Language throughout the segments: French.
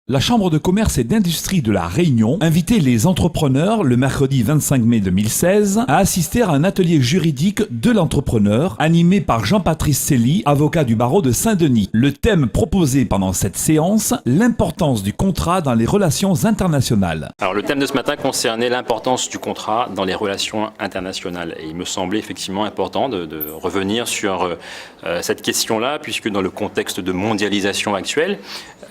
La Chambre de commerce et d'industrie de La Réunion invitait les entrepreneurs le mercredi 25 mai 2016 à assister à un atelier juridique de l'entrepreneur animé par Jean-Patrice Célie, avocat du barreau de Saint-Denis. Le thème proposé pendant cette séance, l'importance du contrat dans les relations internationales. Alors le thème de ce matin concernait l'importance du contrat dans les relations internationales. Et il me semblait effectivement important de revenir sur cette question-là, puisque dans le contexte de mondialisation actuelle,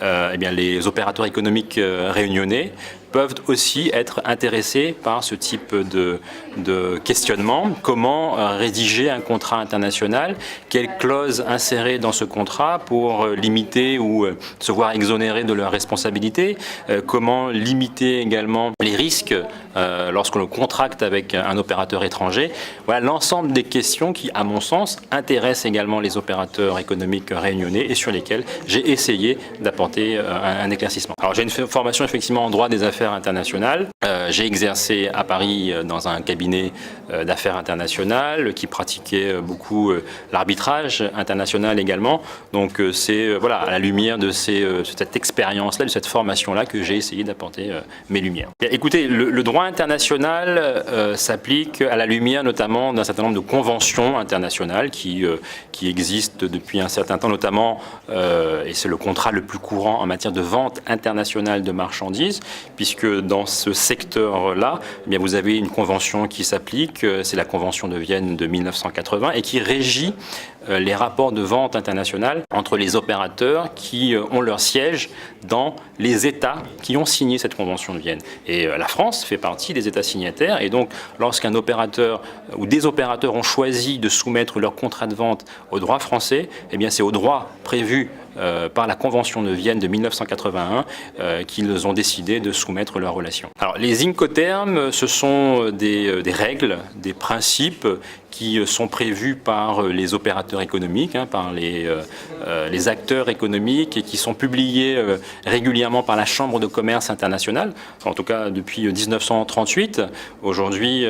eh bien, les opérateurs économiques réunionnais peuvent aussi être intéressés par ce type de questionnement. Comment rédiger un contrat international? Quelles clauses insérer dans ce contrat pour limiter ou se voir exonérés de leurs responsabilités? Comment limiter également les risques lorsqu'on contracte avec un opérateur étranger? Voilà l'ensemble des questions qui, à mon sens, intéressent également les opérateurs économiques réunionnais et sur lesquelles j'ai essayé d'apporter un éclaircissement. Alors j'ai une formation effectivement en droit des affaires internationales. J'ai exercé à Paris dans un cabinet d'affaires internationales qui pratiquait beaucoup l'arbitrage international également. Donc c'est voilà, à la lumière de cette expérience-là, de cette formation-là que j'ai essayé d'apporter mes lumières. Écoutez, le droit international s'applique à la lumière notamment d'un certain nombre de conventions internationales qui existent depuis un certain temps, notamment, et c'est le contrat le plus courant en matière de vente internationale de marchandises, puisque dans ce secteur-là, eh bien, vous avez une convention qui s'applique, c'est la Convention de Vienne de 1980, et qui régit les rapports de vente internationale entre les opérateurs qui ont leur siège dans les États qui ont signé cette Convention de Vienne. Et la France fait partie des États signataires, et donc lorsqu'un opérateur ou des opérateurs ont choisi de soumettre leur contrat de vente au droit français, eh bien c'est au droit prévu par la Convention de Vienne de 1981 qu'ils ont décidé de soumettre leurs relations. Alors les Incoterms, ce sont des règles, des principes qui sont prévus par les opérateurs économiques, par les acteurs économiques et qui sont publiés régulièrement par la Chambre de commerce internationale, en tout cas depuis 1938. Aujourd'hui,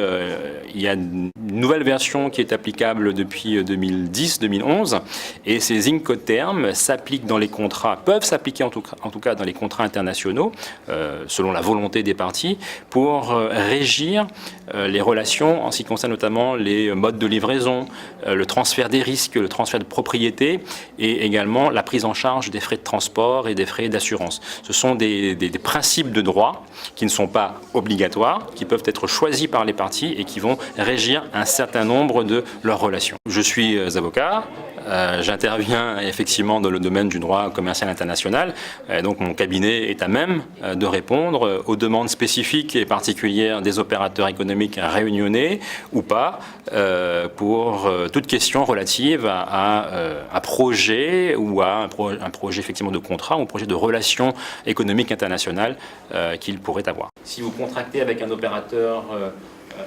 il y a une nouvelle version qui est applicable depuis 2010-2011 et ces Incoterms s'appliquent dans les contrats, peuvent s'appliquer en tout cas dans les contrats internationaux, selon la volonté des parties, pour régir les relations en ce qui concerne notamment les modes de livraison, le transfert des risques, le transfert de propriété et également la prise en charge des frais de transport et des frais d'assurance. Ce sont des principes de droit qui ne sont pas obligatoires, qui peuvent être choisis par les parties et qui vont régir un certain nombre de leurs relations. Je suis avocat. J'interviens effectivement dans le domaine du droit commercial international, donc mon cabinet est à même de répondre aux demandes spécifiques et particulières des opérateurs économiques réunionnais ou pas, pour toute question relative à un projet ou à un projet effectivement de contrat ou un projet de relation économique internationale qu'il pourrait avoir. Si vous contractez avec un opérateur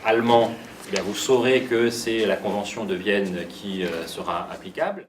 allemand, eh bien, vous saurez que c'est la Convention de Vienne qui sera applicable.